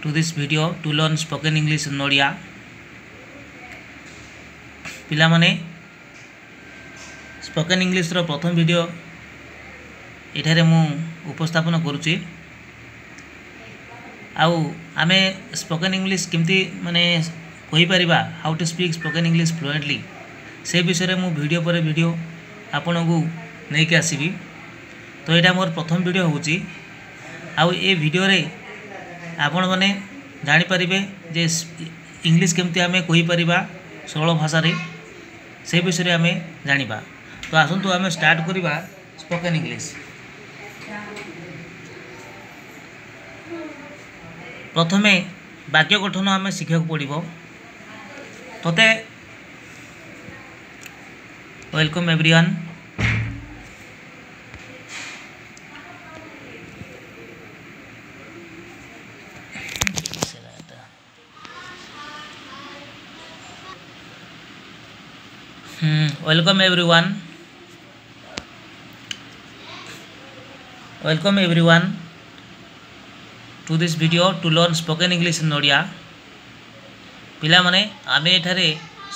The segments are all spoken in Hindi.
to this video to learn spoken English in Odia. पिला माने spoken English रो प्रथम वीडियो एठारे मु उपस्थापन करूची आउ आमे spoken English केमती माने कहि परिबा how to speak spoken English fluently से विषय मु वीडियो पर वीडियो आपन को नै के आसीबी। तो एटा मोर प्रथम वीडियो होची आउ ए वीडियो रे आपण माने जानि परिबे जे इंग्लिश केमती आमे कहि परिबा सरल भाषा रे से विषय आमे जानिबा। तो आसंतु आमे स्टार्ट करिबा स्पोकन इंग्लिश। प्रथमे वाक्य गठन आमे शिखिया पड़िबो। तते welcome everyone. Welcome everyone to this video to learn spoken English in Odia। पिला माने आमे एठारे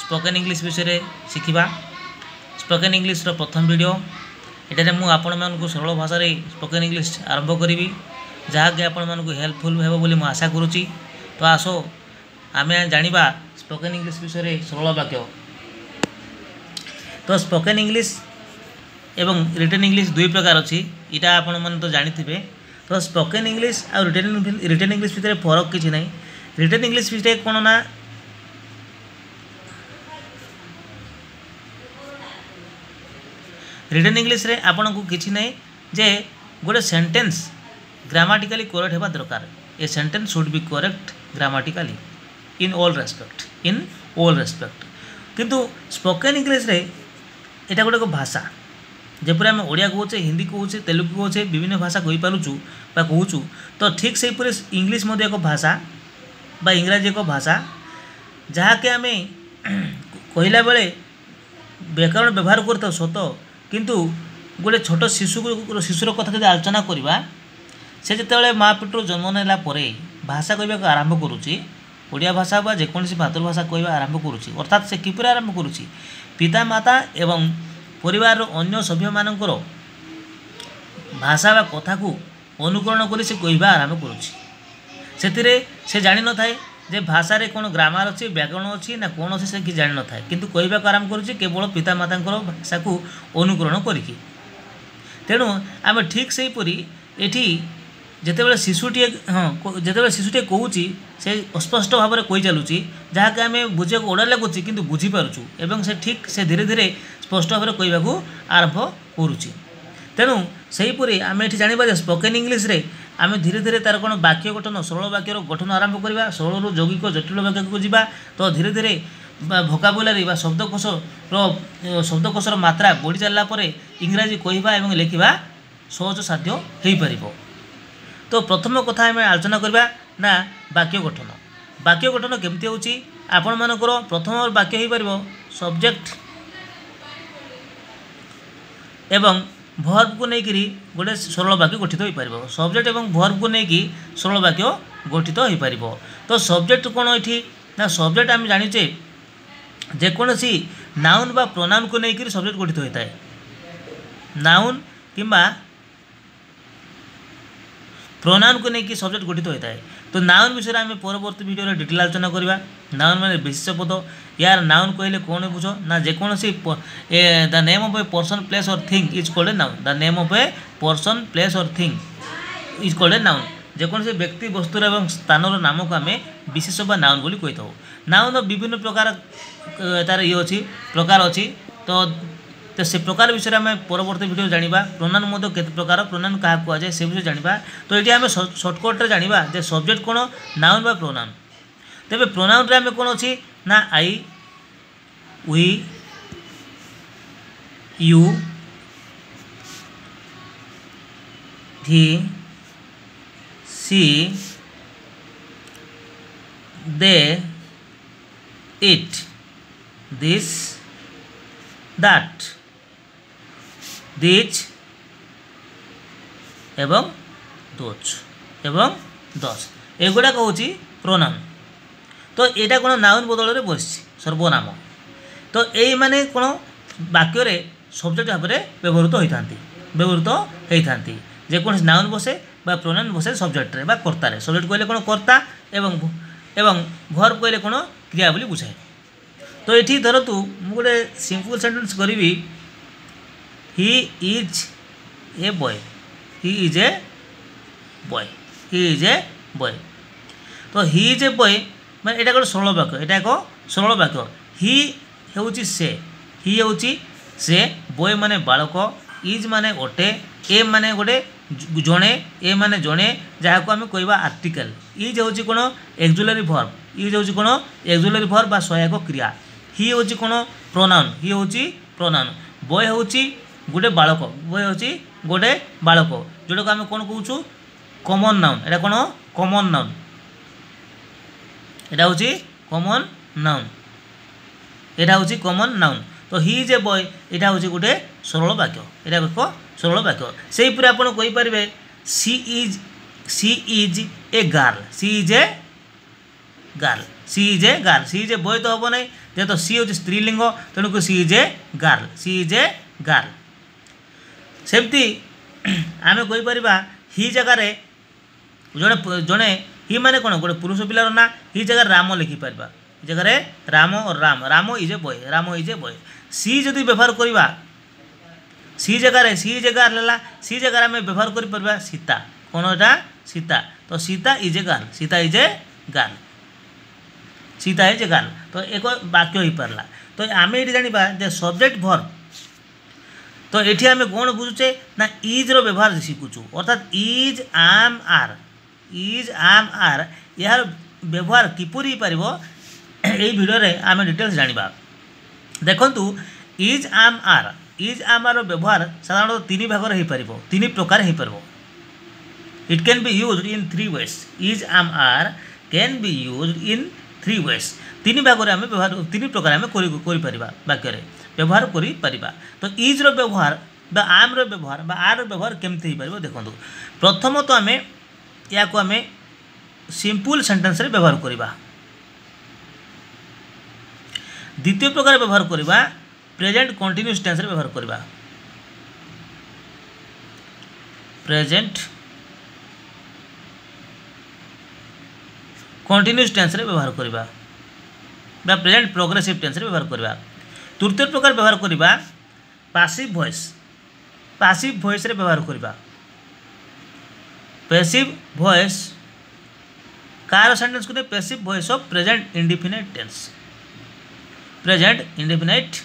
spoken English विषय शिखिबा। spoken English रो प्रथम वीडियो एठारे मु आपण मान को सरल भाषा रे spoken English आरंभ करिवि जहा के आपण मान को हेल्पफुल हेबो बोली मु आशा करूची। तो आसो आमे जानिबा spoken English विषय रे सरल वाक्य। तो स्पोकन इंग्लिश एवं रिटन इंग्लिश दुई प्रकार अच्छी इटा आपण मन तो जानी थे। तो स्पोकन इंग्लिश और रिटन इंग्लिश भितर फरक किसी ना। रिटन इंग्लिश भितर कौन ना रिटन इंग्लिश रे आपण को किसी ना जे गोटे सेंटेंस ग्रामाटिकली करेक्ट होगा दरकार। A sentence should be correct grammatically in all respect किंतु स्पोकन इंग्लिश रे एटा गोटे भाषा जेपरि आम ओडिया कहूचे हिंदी कहूचे तेलुगु कहूचे विभिन्न भाषा कहि पारुचु बा कहूचु। तो ठीक से पूरे इंग्लिश मध्य एक भाषा बा इंग्राजी एक भाषा जहाँ के आम कहला बेले व्याकरण व्यवहार करता सत किंतु गोटे छोट शिशुर कथा जब आलोचना करवा से जिते माँ पेटर जन्म नेला परे भाषा कहवाक आरंभ करुच्ची ओडिया भाषा बा जेकोसी मातृभाषा कहवा आरंभ करुच्ची अर्थात से किपर आरंभ करुच्ची पिता माता एवं परिवार अन्य सभ्य मानकर भाषा बा कथा को अनुकरण कर से कहवा आरंभ करुच्ची से जानि न थाए जे भाषा रे कौन ग्रामार अच्छी व्याकरण अच्छी ना कौन अच्छी से कि जानि न थाए किंतु कहवाक आरंभ करुच्ची केवल पिता माता भाषा को अनुकरण करिकी। तेणु आम ठीक से परी एठी जितेबाला शिशुटे जितेबाला शिशुटे कहूँ से अस्पष्ट भाव में कही चलुची जहाँ कि आम बुझे ओडा लगुच किंतु बुझीपारुचु एवं से ठीक से धीरे धीरे स्पष्ट भाव में कहवाक आरंभ करुच्ची। तेणु सेहीपरि आम ये जाना स्पोकन इंग्लिश रे आम धीरे धीरे तार कौन वाक्य गठन सरल वाक्यर गठन आरंभ करवा सरल रु यौगिक जटिल वाक्य को जीवा। तो धीरे धीरे भोकाबुलारी बा शब्दकोशर मात्रा बढ़ी चलला परे इंग्राजी कहवा एवं लिखा सहज साध्य हो पार। तो प्रथम कथा आम आलोचना करवा ना वाक्य गठन केमती होची आपण मानकर प्रथम वाक्य हो पार सब्जेक्ट एवं वर्ब को लेकिन गोटे सरल वाक्य गठित हो पार। सब्जेक्ट एवं वर्ब को लेकिन सरल वाक्य गठित हो पार। तो सब्जेक्ट कौन ये ना सब्जेक्ट आम जाचे जेकोसी नाउन बा प्रोनाउन को लेकिन सब्जेक्ट गठित होता है। नाउन किंबा प्रोनाउन को लेकिन सब्जेक्ट गठित होता है। तो नाउन विषय आम परवर्ती वीडियो में डिटेल आलोचना करवा। नाउन माने विशेष पद यार नाउन कहले कौन बुझ ना जेकोसी the name of a person place or thing is called a noun. The name of a person place or thing is called a noun. जेकोसी व्यक्ति वस्तुर एवं स्थानर नाम को आम विशेष बा नाउन बोली कही था। नाउन विभिन्न प्रकार तार ये अच्छी प्रकार अच्छी। तो से प्रकार विषय में परवर्ती वीडियो जानिबा। प्रोनाउन मध्य केते प्रकार प्रोनाउन क्या कहुए से विषय जानिबा। तो ये आम सर्टकट जानिबा जे सब्जेक्ट कौन नाउन बा प्रोनाउन। तेबे प्रोनाउन रे आम कौन अच्छी ना I we you he she they it this that these एवं दोज एवं दस एगुड़ाक हूँ प्रोनाउन। तो यहाँ कौन नाउन बदल में बस सर्वनाम। तो यही माने कौन वाक्य सब्जेक्ट भाव में व्यवहृत होता है जेकोसी नाउन बसे बा प्रोनाउन बसे सब्जेक्ट रे बा कर्ता रे। सब्जेक्ट कहले कौन कर्ता एवं वर्ब कहले कौन क्रिया बोली बुझाए। तो ये धरतु मु गोटे सिंपल सेंटेंस करी ही is a boy. He is a boy. He is a boy. तो ही इज ए बॉय मैं यहाँ गोटे सरल वाक्य। यहाँ एक सरल वाक्य। ही हूँ से। ही हूँ से। बॉय माने बालक। इज माने अटे। ए माने गोटे जड़े। ए माने जड़े जहाँ को आम कहवा आर्टिकल। इज हूँ कौन एक्जुलरी वर्ब। इज हूँ कौन एक्जुलरी वर्ब बा सहायक क्रिया। ही हूँ कौन प्रोनाउन। ही हूँ प्रोनाउन। बॉय हूँ गोटे बालक। बॉय हूँ गोटे बालक जोटा को आम कौन कहूँ कॉमन नाउन। यहाँ कौन कॉमन नाउन। यहाँ हूँ कॉमन नाउन। यहाँ हूँ कॉमन नाउन। तो ही इज ए बॉय यहाँ हूँ गोटे सरल वाक्य। यहाँ एक सरल वाक्य। से ही आप कहींपारे she is a girl. She is a girl. She is a girl. She is a boy तो हम ना जेहेतु सी हूँ स्त्रीलिंग तेणुक she is a girl. She is a girl. सेमती आम कहींपर ही जगार जड़े जड़े ही माने कौन गोटे पुरुष पिलार ना। ही जगह राम लिखिपर। जगह राम और Ram is a boy. Ram is a boy. She जदि व्यवहार करवा सी जगह सी इज ए गार्ल है। सी जगह आम व्यवहार कर सीता। कौन एटा सीता। तो Sita is a girl. Sita is a girl. Sita is a girl. तो एक वाक्य हो पारा। तो आम ये जाना जे सब्जेक्ट वर्ब। तो ये आम कौन बुझुचे ना इज रो व्यवहार शिखुचु। अर्थात is am are. Is am are यार व्यवहार किपर हो पार यही भिडियो आम डिटेल्स जाना। देखु is am are. Is am are व्यवहार साधारणतः तीन भाग हो पार। तीन प्रकार हो पार। It can be used in 3 ways। Is am are can be used in 3 ways। तीन भाग में आम व्यवहार तीन प्रकार आम कर वाक्य व्यवहार कर। तो इज रो व्यवहार बा आम रो व्यवहार बा आर रो व्यवहार केमती हो पार देखो। प्रथम तो आम या को आम सिंपल सेंटेंस रे व्यवहार करवा। द्वितीय प्रकार व्यवहार करवा प्रेजेंट कंटिन्यूअस टेंस रे व्यवहार करवा। प्रेजेंट कंटिन्यूअस टेंस रे व्यवहार करवा बा प्रेजेंट प्रोग्रेसिव टेंस रे व्यवहार करवा। तृतीय प्रकार व्यवहार करवा पैसिव वॉइस। पैसिव वॉइस रे व्यवहार करवा। पैसिव वॉइस कार सेंटेंस को passive voice of present indefinite tense. Present indefinite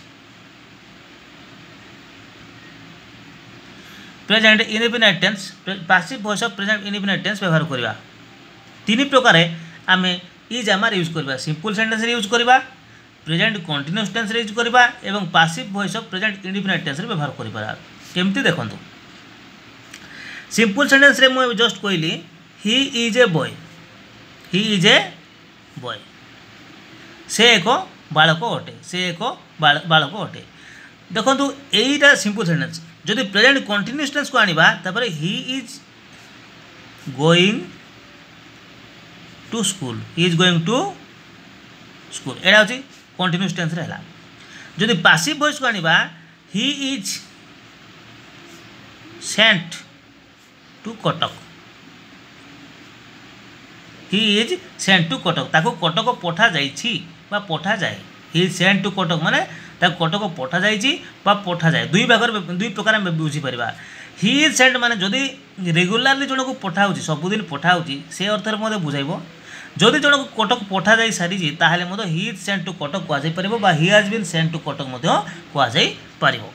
present indefinite tense passive voice of present indefinite tense व्यवहार करवा। तीन प्रकार आम इज आम यूज करवा। सिंपल सेंटेंस रे यूज करवा। प्रेजेंट कंटिन्यूअस टेंस रे यूज करवा एवं passive voice of present indefinite tense रे व्यवहार करवा। केमती देखंतु सिंपल सेंटेंस रे मु जस्ट कहली he is a boy. He is a boy. से एक बालक अटे। से एक बालक अटे। देखो यहीटा सिंपल सेंटेंस। जदि प्रेजेंट कंटिन्यूअस टेंस को आनिबा तापर he is going to school. He is going to school एटा होची कंटिन्यूअस टेंस रे हला। जदि पैसिव वॉइस को आनिबा he is sent to Cuttack. He is sent to Cuttack. ताको कटक पठा जाइछि बा पठा जाए। He is sent to Cuttack माने ताको कटक पठा जाइछि बा पठा जाए। दुई प्रकार में बुझी परिबा। ही इज सेंट माने जदि रेगुलारली जन को पठा होछि सबुदिन पठा होछि से अर्थ रे मते बुझाइबो। जदि जन को कटक पठा जाई सारी ताहले मते he is sent to Cuttack कुआ जाई परिबो बा he has been sent to Cuttack मते कुआ जाई परिबो।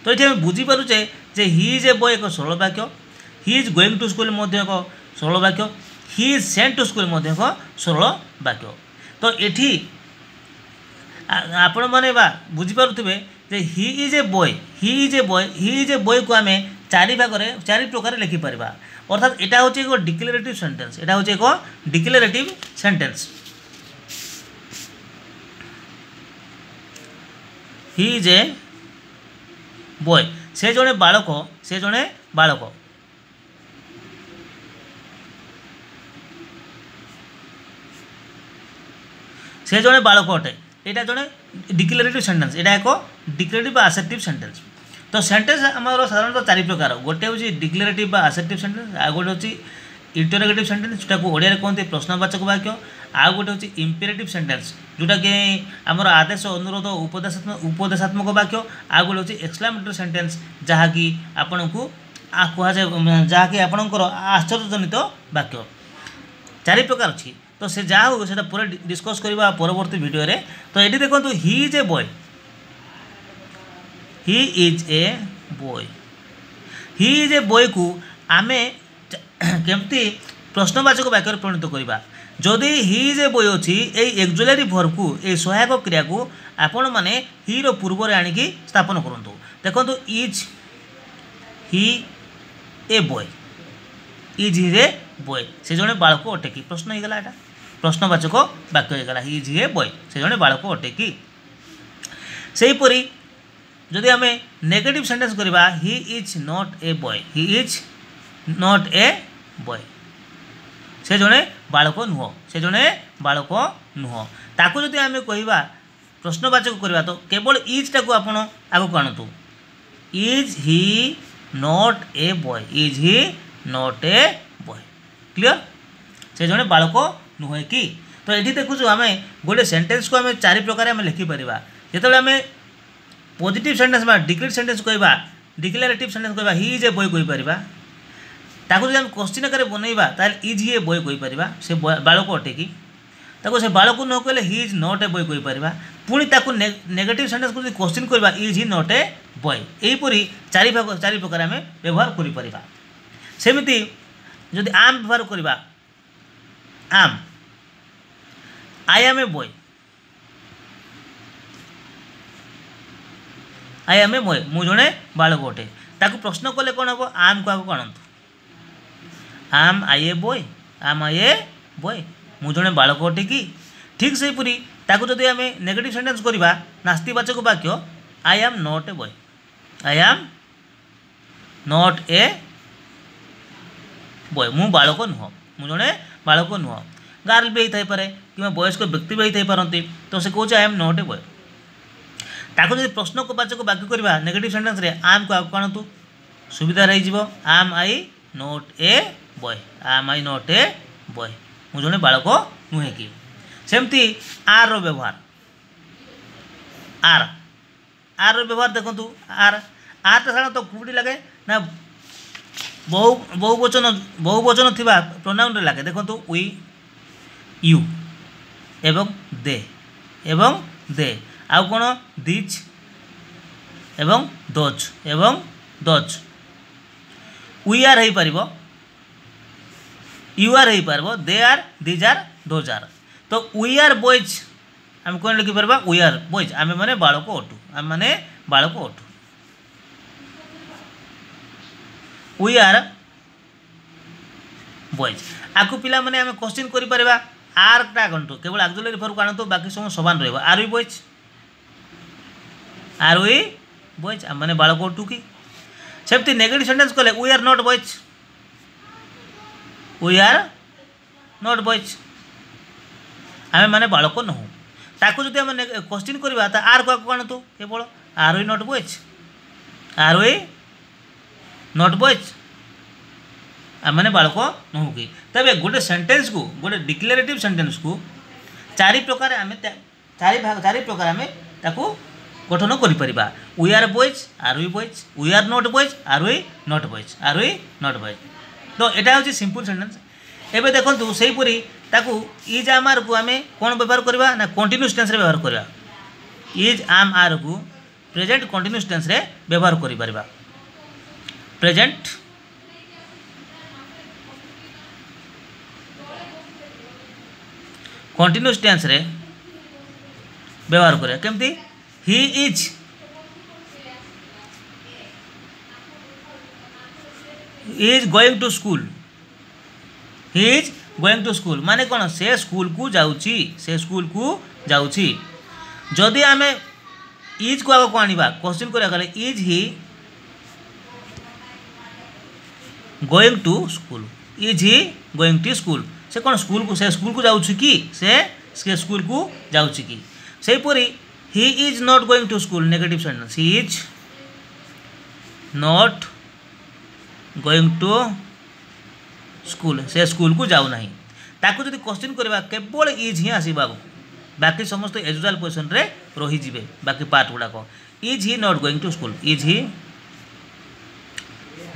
तो ये बुझी पारुचे जे ही इज ए बॉय एक सरल वाक्य। He is going to school मध्य एक सरल वाक्य। He is sent to school मध्य एक सरल वाक्य। तो ये आपण मैंने बुझी पारुथिबे जे he is a boy. He is a boy. He is a boy को आम 4 भाग में 4 प्रकार लिखिपर। अर्थात यहाँ हूँ एक डिक्लेरेटिव सेंटेंस। यहाँ हूँ एक declarative sentence. He is a boy. से जड़े बालक। से जड़े बालक। से जड़े बालक अटे यहाँ जड़े डिक्लेरेटिव सेंटेंस यहाँ एक डिक्लेरेटिव आसेप्टिव सेंटेंस। तो सेंटेंस आमर साधारणतः 4 प्रकार गोटे हूँ डिक्लेरेटिव आसेप्टिव सेंटेंस आ गोटे हूँ इंटरोगेटिव सेंटेंस जोटा ओडिया कहते प्रश्नवाचक वाक्य आ गोटे हूँ इंपेरेटिव सेंटेंस जोटा कि आमर आदेश अनुरोध उपदेशात्मक वाक्य आ गोटे हूँ एक्सक्लेमेटरी सेंटेंस जहाँकि आपण को कहुए जहाँकि आपणकर आश्चर्यजनित वाक्य 4 प्रकार अच्छी। तो से जहाँ हो से पूरा डिस्कस करवा परवर्ती वीडियो रे। तो ये देखो ही is a boy he is a boy he is a boy को आमे केमती प्रश्नवाचक वाक्य परिणत करवा जदि ही इज ए बॉय अच्छी एक्जुअलरी वर्ब को ये सहायक क्रिया को आपण मैंने ही रो पूर्व आणिकी स्थापन करूँ। देखो is he A boy is he A boy से जड़े बालक अटे कि प्रश्न हो गला एटा प्रश्नवाचक वाक्य होगा ही इज ए बॉय से जड़े बालक अटे कि सेहीपरि जदि आम नेगेटिव सेंटेंस करवा ही is not a boy he is not a boy से जड़े बालक नुह से जड़े बालक नुह ताकू जदि आम कहवा प्रश्नवाचक करवा तो केवल इज टाक आप आगे आणतु is he not a boy is he not a boy clear से जड़े बालक नुहे कि। तो ये देखुँ आम गोटे सेंटेंस को आम 4 प्रकार आम लिखिपर जो आम पॉजिटिव सेंटेंस डिक्लेरेटिव सेंटेंस कहवा डिक्लेरेटिव सेंटेंस कहवा ही इज ए बॉय कहीपर ताकू जब क्वेश्चन आकार बनइबा ताले इज ही ए बॉय कहीपर से बालक अटे कि ताको से बालक न कहले he is not a boy कहीपर पुणी ताकू नेगेटिव सेंटेंस को क्वेश्चन करवा is he not a boy यहीपरि 4 प्रकार आम व्यवहार करें। सेमती जदि आम व्यवहार करवा आम I am a boy I am a boy मु जड़े बालक अटे ताकू प्रश्न कले कौन हम आम को आगे आणतु आम आई ए बॉय आम आई ए बॉय मु जड़े बालक अटे कि। ठीक से पूरी ताकू जदि आम नेगेटिव सेंटेंस करवा नास्तिवाचक वाक्य I am not a boy I am not a boy मु बालक नुह मु जड़े बालक नुह गर्ल भी होता है कि वयस्क व्यक्ति भी होता पारती। तो से कहे I am not a boy ताकू जब प्रश्न को वाचक वाक्य करवा नेगेटिव सेंटेंस रे आम को आगे आणतु सुविधा रही आम आई नॉट ए बॉय आम आई नॉट ए बॉय मु जड़े बालक नुहे कि। सेमती आर रो व्यवहार आर आर रो व्यवहार देखु आर आर तो साधारणतः कौटी लगे ना बहुवचन थिबा प्रोनाउन रे लगे देखो वी यू एवं दे आउ कौन दिज एवं दज वी आर हो पार यू आर हो पार they are these are those are. तो वी आर बॉयज आम कौन लिखिपर वी आर बॉयज आम मैंने बालक अटू आम मैंने बालक अटू वी आर बॉयज आकु पिला माने आम क्वेश्चन कर आर टा आनतु केवल एक्जुअलरी वर्ब को आनतु बाकी सब समान रही are we boys are we boys आम मैंने बालक अटू कि। सेमती नेगेटिव सेंटेंस कले we are not boys we are not boys आम मैंने बालक नहु ताकू जब आम क्वेश्चन करवा आर को आगे आणतु केवल are we not boys are we not boys आम मैंने बालक नहु कि। तबे गोटे सेंटेंस को गोटे डिक्लेरेटिव सेंटेंस को 4 प्रकार आम 4 प्रकार आम ताकू गठन कर we are boys are we boys we are not boys are we not boys are we not boys. तो यहाँ हूँ सिंपल सेंटेंस। एवं देखो से पूरी ताकू इज आम आर को आम कौन व्यवहार करवा ना कंटिन्यूअस टेंस रे व्यवहार करवा इज आम आर को प्रेजेंट कंटिन्यूअस टेंस रे व्यवहार करिपरिबा प्रेजेंट कंटिन्यूअस टेंस रे व्यवहार करिया केमती he is going to school he is going to school माने कौन से स्कूल को जाउची से स्कूल को जाउची। जदि आम इज को आगे आनिबा क्वेश्चन करिया गले is he going to school is he going to school से कौन स्कूल को जाउची कि से से स्कूल को जाउची कि सेहीपरि he is not going to school negative sentence he is not going to school से स्कूल को जाऊ नहीं ताकू जदि क्वेश्चन करबा केवल इज ही आसीबा बाकी समस्त एजुअल पोजिशन रे रही जिवे बाकी पार्ट गुड़ाक is he not going to school is he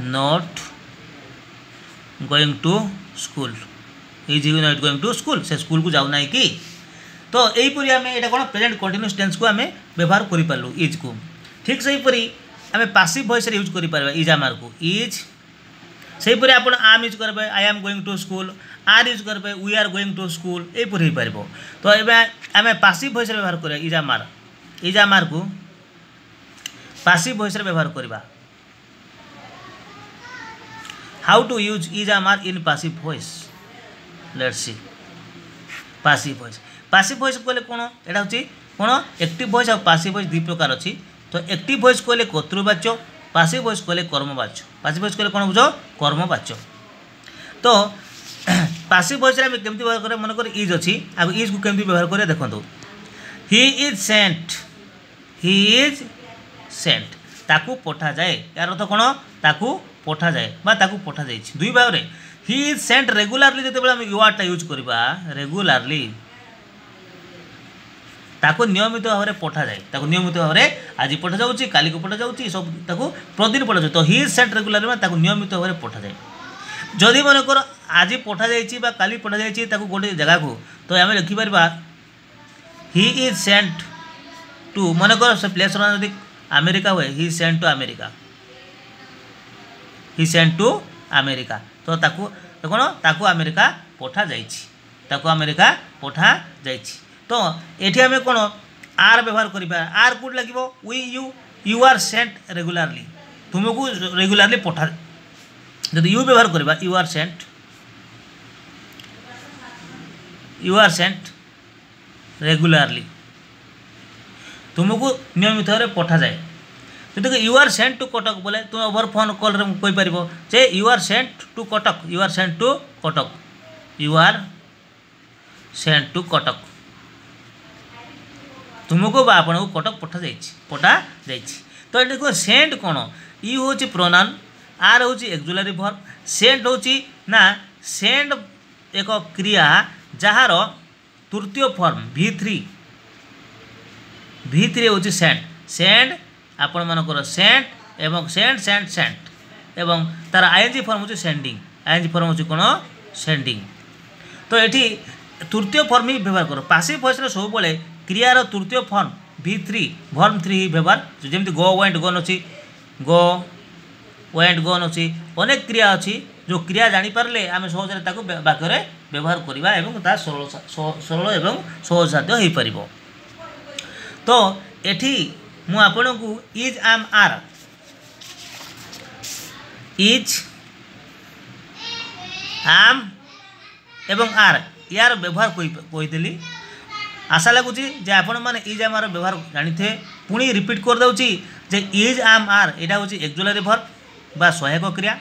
not going to school is he not going to school से स्कूल को जाऊ नहीं कि तो यहीपरि आम यहाँ कौन प्रेजेंट कंटिन्यूअस टेंस को आम व्यवहार करूँ इज को ठीक से हीपरि आम पासिव वॉइस यूज कर इज आमार को इज से आप आम यूज करेंगे I am going to school are use करेंगे we are going to school यहीपरि हो पार तो ये आम पासिव वॉइस व्यवहार करा इज आमार को पासिव वॉइस व्यवहार करवा हाउ टू यूज इज आमार in passive voice let's see passive voice कहले कौन एटा हूँ कौन एक्टिव वॉइस और पासिव वॉइस दुई प्रकार अच्छी तो एक्टिव वॉइस कहले कर्तृवाच्य पासिव वॉइस कहले कर्मवाच्य पासिव वॉइस कहले कौन बुझ कर्मवाच्य तो पासिव वॉइस आम केमती व्यवहार करें मनकर इज अच्छी आग इज को केमती व्यवहार करें देखो ही इज सेंट ताकू पठा जाए यार अर्थ कौन ताकू पठा जाए बा ताकू पठा जाए दुई भाव में ही इज सेंट रेगुलारली जो आम यूआरटा यूज करवा रेगुलारली ताको नियमित भाव में पठा जाए ताको नियमित भाव में आज पठा जाऊँगी काली को पठा जाऊँगी सब ताको प्रतिदिन पठा जाए तो ही इज सेंट रेगुलारली में ताको नियमित भाव में पठा जाए जदि मनकर आज पठा जाइए काली पठा जाइए गोटे जगह को तो आम लिखिपर ही इज सेंट टू मनकर से प्लेस यदि अमेरिका हुए he sent to America he sent to America तो ताकू कौन ताकू अमेरिका पठा जाइए अमेरिका पठा जाइए तो ये आम कौन आर व्यवहार करा आर कौट लगे वी यू आर सेंट रेगुलारली तुमको रेगुलारली पठा जब यू व्यवहार करवा यू आर सेंट रेगुलारली तुमको नियमित भाव में पठा जाए जब you are sent to Cuttack बोले तुम ओवर फोन कॉल कहीपर जे you are sent to Cuttack you are sent to Cuttack you are sent to Cuttack तुमको बा आपण को कटक पठा जाइए तो ये देखो सेंट कौन यू हूँ प्रोनाउन आर हूँ एक्जुअलरी वर्ब सेंट हूँ ना सेंट एक क्रिया जार तृतीय फॉर्म V3 हूँ सेंट आपण मानकर सेंट एवं सेंट एवं तार आईएनजी फॉर्म हूँ सेंडिंग आईएनजी फॉर्म हूँ कौन सेंडिंग तो ये तृतीय फॉर्म ही व्यवहार कर पासिव वॉइस सब क्रियार तृतीय फॉर्म V3 वर्ब 3 ही व्यवहार जमी गो वेंट गोन अच्छी गो वेंट गोन अच्छी अनेक क्रिया अच्छी जो क्रिया जानीपारे आम सहज वाक्य व्यवहार करवा और सरल एवं सहज साध्य हो पार तो एठी मु आपण को इज आम आर इज आम एवं आर यार व्यवहार कहीदेली आशा लगुच आपण मैंने इज आम आर व्यवहार जानी थे पुणी रिपीट कर दूची जे इज आम आर यहाँ हूँ एक्जुअलरी वर्ब बा सहायक क्रिया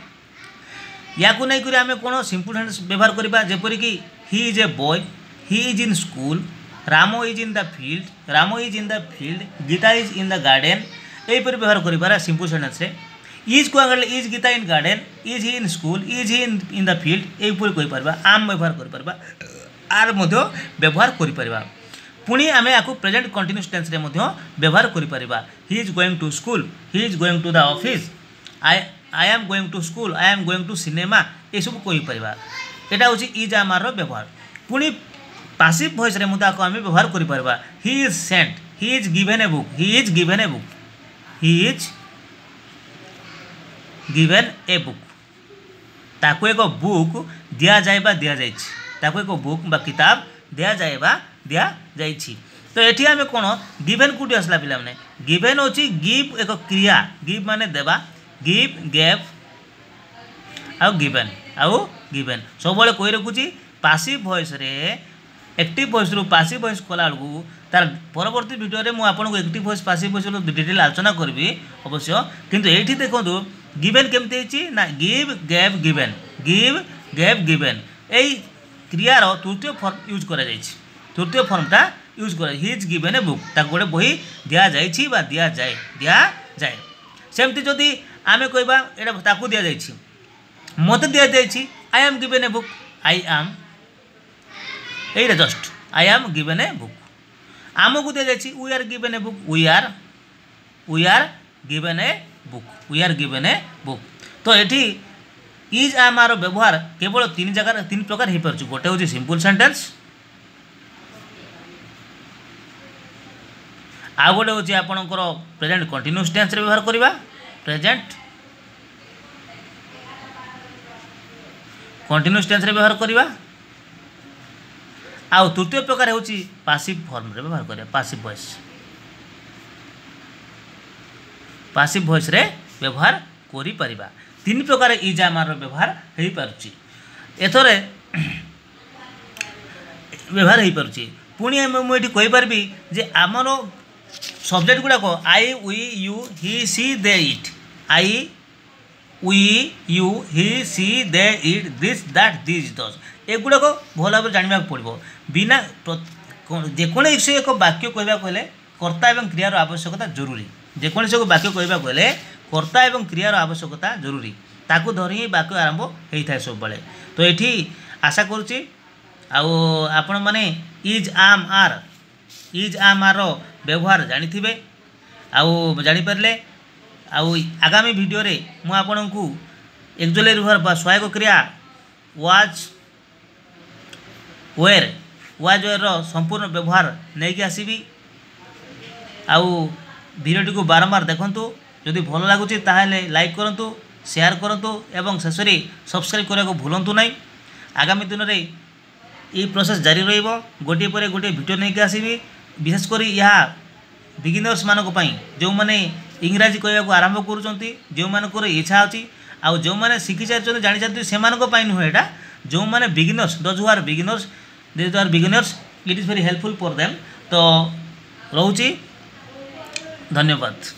या नहीं आम कौन सिंपल सेंटेंस व्यवहार करवा जेपरिक he is a boy he is in school Ramo is in the field Gita is in the garden यहीपर व्यवहार कर सिंपल सेंटेंस इज को आगे is Gita in garden is he in school is he in the field यहीपर कहीपर आम व्यवहार कर आर व्यवहार कर पुणी आम या प्रेजेंट कंटिन्यूअस टेंस रे व्यवहार कर he is going to school he is going to the office I am going to school I am going to cinema ये सब कहीपर यहाँ हूँ इज आम आर व्यवहार पुणी पासिव वॉइस रे मुझे आम व्यवहार कर he is sent he is given a book he is given a book he is given a book ताको एक बुक दिया जाए ताको एक बुक बा किताब दिया जाए तो ये आम कौन गिवेन कौटी आसला पिला मैंने गिवेन हूँ गिव एक क्रिया गिव माने देवा गिव गेव आउ गिवेन सब कही रखुची पासिव वॉइस रे एक्टिव वॉइस रु पासिव वॉइस कला बेलू तार परवर्ती वीडियो में मुझे active voice passive voice detail आलोचना करी अवश्य किंतु ये देखो गिवेन केमती ना गिव गेव गिवेन यही क्रियार तृतीय फॉर्म यूज कर तृतीय फॉर्मटा यूज कर he is given a book ताको गोटे बही दिया जाइछि बा दिया जाए सेमती जदि आमे कहबा एटा ताकू दिया जाइछि मते दिया जाइछि I am given a book I am एटा just I am given a book आमको दिया जाइछि we are given a book we are given a book तो एठी इज आम आर व्यवहार केवल तीन प्रकार हो पार गोटे हूँ सिंपल सेंटेंस आ गोटे हूँ आपणकर प्रेजेंट कंटिन्यूअस टेंस रे व्यवहार करवा प्रेजेंट कंटिन्यूअस टेंस रे व्यवहार करवा आ तृतीय प्रकार हूँ पासिव फॉर्म रे व्यवहार करवा पासिव वॉइस रे व्यवहार करि परिबा तीन प्रकार इज आमार व्यवहार हो पारुची एथरे व्यवहार हो पारुची पुणी मुझे कहि पारबी जे आमर सब्जेक्ट गुड़ाक I we you he she they it I we you he she they it this that this दस एगुड़ाक भल भाव जानवा पड़ो बिना जेकोसी एक वाक्य कहवा कहले कर्ता एवं क्रियार आवश्यकता जरूरी जेकोसी एक वाक्य कहवा कहले कर्ता एवं क्रियार आवश्यकता जरूरी ताकू धरी ही वाक्य आरंभ होता है सब बेले तो ये आशा करुच्ची आपण मैंने इज आम आर व्यवहार जानी आउ जानीपारे आगामी वीडियो रे मु आपन को एक्जुअल व्यवहार सहायक क्रिया वाज वेयर संपूर्ण व्यवहार नहीं आसबि वीडियो को बारंबार देखंतु जदि भल लगुच ताहले लाइक करंतु शेयर करंतु एवं शेष में सब्सक्राइब करने को भूलंतु नहीं आगामी दिन में ये प्रोसेस जारी रहिबो गोटे पर गोटे वीडियो नहीं आसबि विशेषकर यह बिगिनर्स मानक पई जो माने इंग्राजी कहवा को आरंभ करूचंती जो मानकर इच्छा अछि आ जो माने शिखि सारी जानि सारी से मानक पई नुहे एटा जो माने beginners those who are beginners it is very helpful for them तो रहउची धन्यवाद।